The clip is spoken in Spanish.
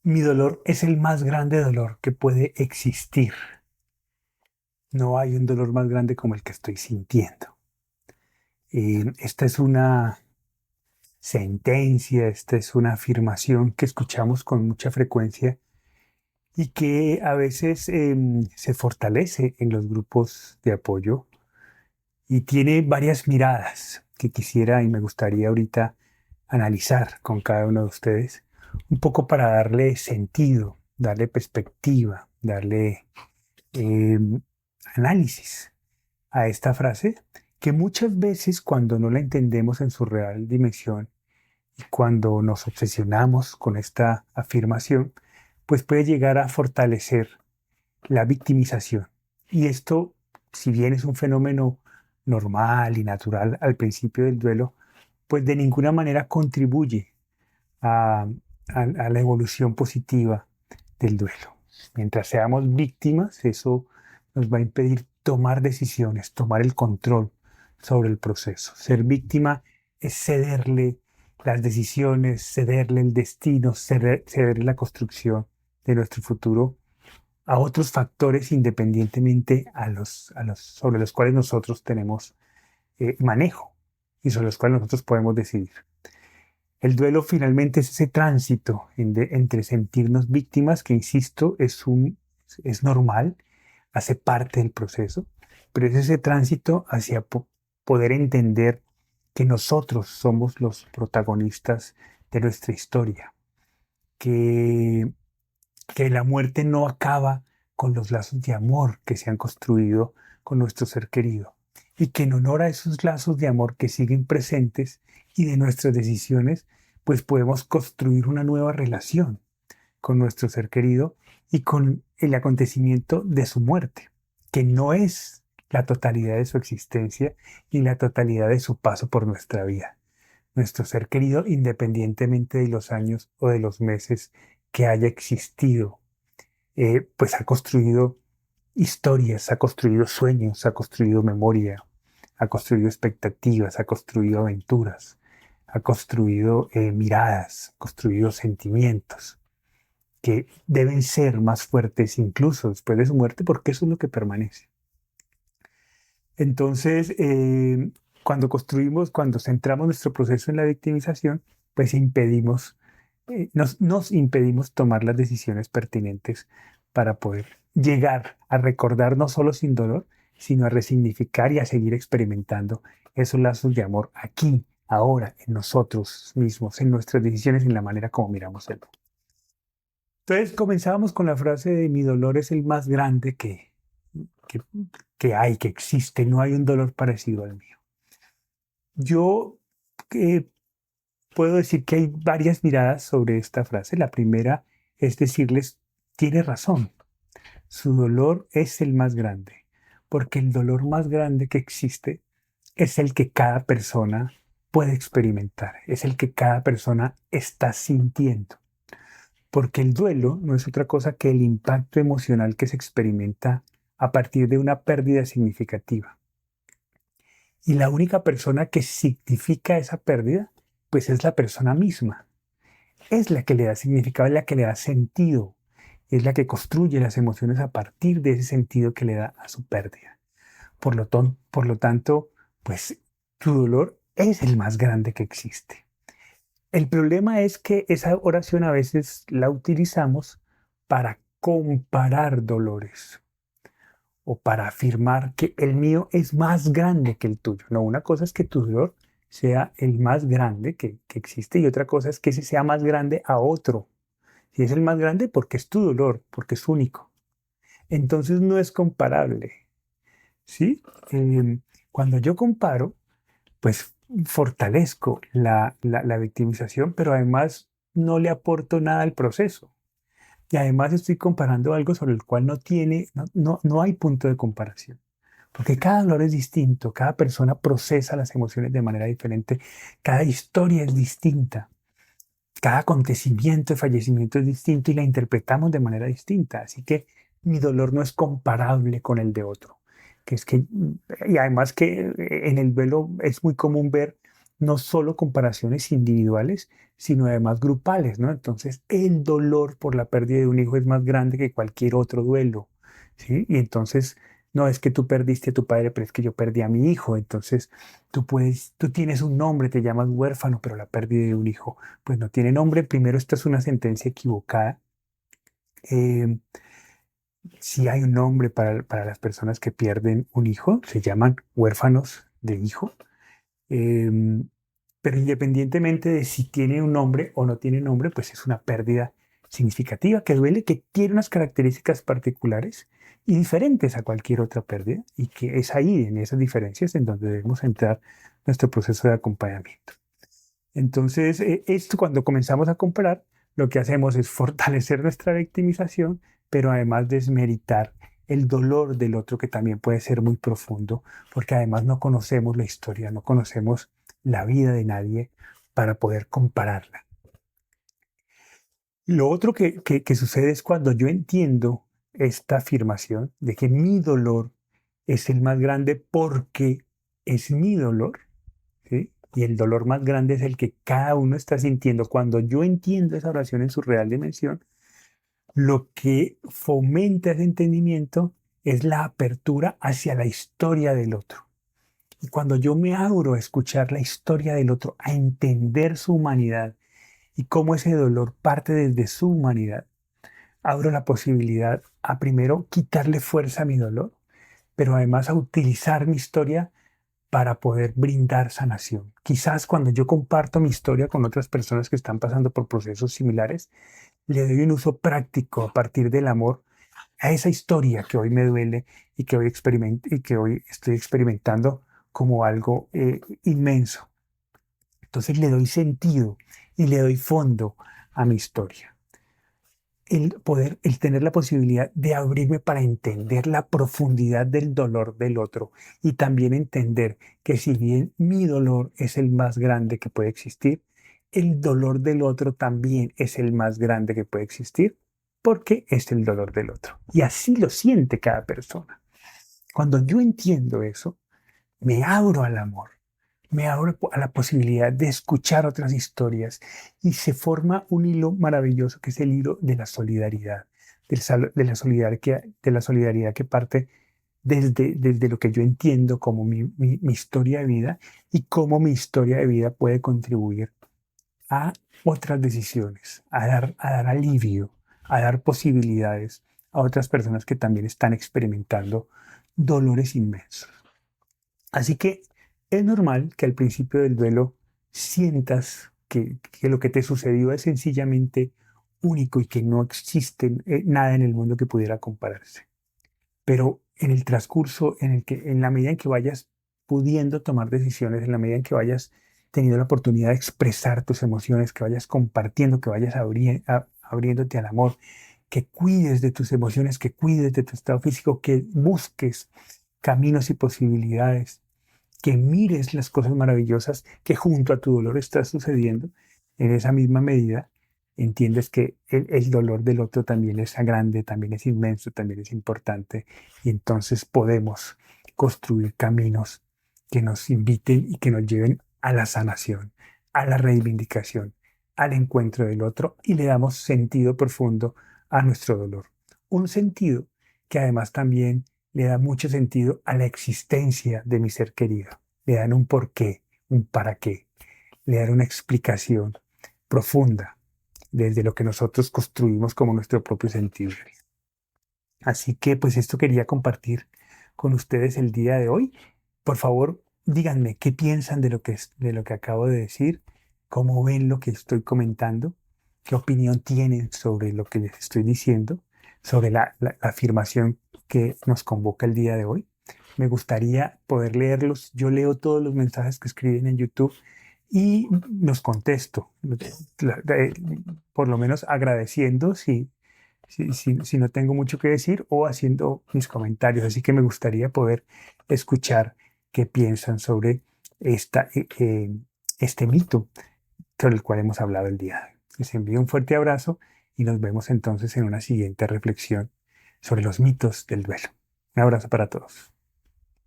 Mi dolor es el más grande dolor que puede existir. No hay un dolor más grande como el que estoy sintiendo. Esta es una sentencia, esta es una afirmación que escuchamos con mucha frecuencia y que a veces se fortalece en los grupos de apoyo y tiene varias miradas que quisiera y me gustaría ahorita analizar con cada uno de ustedes, un poco para darle sentido, darle perspectiva, darle eh, análisis a esta frase que muchas veces cuando no la entendemos en su real dimensión y cuando nos obsesionamos con esta afirmación, pues puede llegar a fortalecer la victimización. Y esto, si bien es un fenómeno normal y natural al principio del duelo, pues de ninguna manera contribuye a, a la evolución positiva del duelo. Mientras seamos víctimas, eso nos va a impedir tomar decisiones, tomar el control sobre el proceso. Ser víctima es cederle las decisiones, cederle el destino, cederle la construcción de nuestro futuro a otros factores independientemente sobre los cuales nosotros tenemos manejo y sobre los cuales nosotros podemos decidir. El duelo finalmente es ese tránsito entre sentirnos víctimas, que insisto, es normal, hace parte del proceso, pero es ese tránsito hacia poder entender que nosotros somos los protagonistas de nuestra historia, que, que la muerte no acaba con los lazos de amor que se han construido con nuestro ser querido, y que en honor a esos lazos de amor que siguen presentes y de nuestras decisiones, pues podemos construir una nueva relación con nuestro ser querido y con el acontecimiento de su muerte, que no es la totalidad de su existencia y la totalidad de su paso por nuestra vida. Nuestro ser querido, independientemente de los años o de los meses que haya existido, pues ha construido historias, ha construido sueños, ha construido memoria, ha construido expectativas, ha construido aventuras, ha construido miradas, ha construido sentimientos que deben ser más fuertes incluso después de su muerte, porque eso es lo que permanece. Entonces, cuando centramos nuestro proceso en la victimización, pues nos impedimos tomar las decisiones pertinentes para poder llegar a recordar no solo sin dolor, sino a resignificar y a seguir experimentando esos lazos de amor aquí, ahora, en nosotros mismos, en nuestras decisiones, en la manera como miramos el mundo. Entonces comenzábamos con la frase de mi dolor es el más grande que, que existe, no hay un dolor parecido al mío. Yo eh, puedo decir que hay varias miradas sobre esta frase. La primera es decirles, tiene razón, su dolor es el más grande, porque el dolor más grande que existe es el que cada persona puede experimentar, es el que cada persona está sintiendo. Porque el duelo no es otra cosa que el impacto emocional que se experimenta a partir de una pérdida significativa. Y la única persona que significa esa pérdida, pues es la persona misma. Es la que le da significado, es la que le da sentido, es la que construye las emociones a partir de ese sentido que le da a su pérdida. Por lo tanto, pues tu dolor es el más grande que existe. El problema es que esa oración a veces la utilizamos para comparar dolores o para afirmar que el mío es más grande que el tuyo. No, una cosa es que tu dolor sea el más grande que existe y otra cosa es que ese sea más grande a otro. Si es el más grande, porque es tu dolor, porque es único. Entonces no es comparable, ¿sí? Cuando yo comparo, pues fortalezco la victimización, pero además no le aporto nada al proceso. Y además estoy comparando algo sobre el cual no hay punto de comparación. Porque cada dolor es distinto, cada persona procesa las emociones de manera diferente, cada historia es distinta, cada acontecimiento de fallecimiento es distinto y la interpretamos de manera distinta. Así que mi dolor no es comparable con el de otro. Y además que en el duelo es muy común ver no solo comparaciones individuales, sino además grupales, ¿no? Entonces, el dolor por la pérdida de un hijo es más grande que cualquier otro duelo, ¿sí? Y entonces, no es que tú perdiste a tu padre, pero es que yo perdí a mi hijo. Entonces, tú tienes un nombre, te llamas huérfano, pero la pérdida de un hijo, pues no tiene nombre. Primero, esta es una sentencia equivocada. Eh, si hay un nombre para las personas que pierden un hijo, se llaman huérfanos de hijo. Em, pero independientemente de si tiene un nombre o no tiene nombre, pues es una pérdida significativa que duele, que tiene unas características particulares y diferentes a cualquier otra pérdida, y que es ahí, en esas diferencias, en donde debemos entrar nuestro proceso de acompañamiento. Entonces, esto cuando comenzamos a comparar, lo que hacemos es fortalecer nuestra victimización, pero además desmeritar el dolor del otro, que también puede ser muy profundo, porque además no conocemos la historia, no conocemos la vida de nadie para poder compararla. Lo otro que sucede es cuando yo entiendo esta afirmación de que mi dolor es el más grande porque es mi dolor, ¿sí? Y el dolor más grande es el que cada uno está sintiendo. Cuando yo entiendo esa oración en su real dimensión, lo que fomenta ese entendimiento es la apertura hacia la historia del otro. Y cuando yo me abro a escuchar la historia del otro, a entender su humanidad y cómo ese dolor parte desde su humanidad, abro la posibilidad a primero quitarle fuerza a mi dolor, pero además a utilizar mi historia para poder brindar sanación. Quizás cuando yo comparto mi historia con otras personas que están pasando por procesos similares, le doy un uso práctico a partir del amor a esa historia que hoy me duele y que hoy estoy experimentando como algo inmenso. Entonces le doy sentido y le doy fondo a mi historia. El tener la posibilidad de abrirme para entender la profundidad del dolor del otro, y también entender que si bien mi dolor es el más grande que puede existir, el dolor del otro también es el más grande que puede existir, porque es el dolor del otro. Y así lo siente cada persona. Cuando yo entiendo eso, me abro al amor, me abro a la posibilidad de escuchar otras historias, y se forma un hilo maravilloso que es el hilo de la solidaridad, de la solidaridad que parte desde lo que yo entiendo como mi historia de vida, y cómo mi historia de vida puede contribuir a otras decisiones, a dar alivio, a dar posibilidades a otras personas que también están experimentando dolores inmensos. Así que es normal que al principio del duelo sientas que lo que te sucedió es sencillamente único y que no existe nada en el mundo que pudiera compararse. Pero en el transcurso, en la medida en que vayas pudiendo tomar decisiones, en la medida en que vayas teniendo la oportunidad de expresar tus emociones, que vayas compartiendo, que vayas abriéndote al amor, que cuides de tus emociones, que cuides de tu estado físico, que busques caminos y posibilidades, que mires las cosas maravillosas que junto a tu dolor está sucediendo, en esa misma medida entiendes que el dolor del otro también es grande, también es inmenso, también es importante, y entonces podemos construir caminos que nos inviten y que nos lleven a la sanación, a la reivindicación, al encuentro del otro, y le damos sentido profundo a nuestro dolor. Un sentido que además también le da mucho sentido a la existencia de mi ser querido. Le dan un porqué, un para qué, le dan una explicación profunda desde lo que nosotros construimos como nuestro propio sentido. Así que pues esto quería compartir con ustedes el día de hoy. Por favor, díganme qué piensan de lo que acabo de decir, cómo ven lo que estoy comentando, qué opinión tienen sobre lo que les estoy diciendo, sobre la afirmación que nos convoca el día de hoy. Me gustaría poder leerlos. Yo leo todos los mensajes que escriben en YouTube y los contesto, por lo menos agradeciendo si no tengo mucho que decir, o haciendo mis comentarios. Así que me gustaría poder escuchar qué piensan sobre este mito sobre el cual hemos hablado el día de hoy. Les envío un fuerte abrazo y nos vemos entonces en una siguiente reflexión sobre los mitos del duelo. Un abrazo para todos.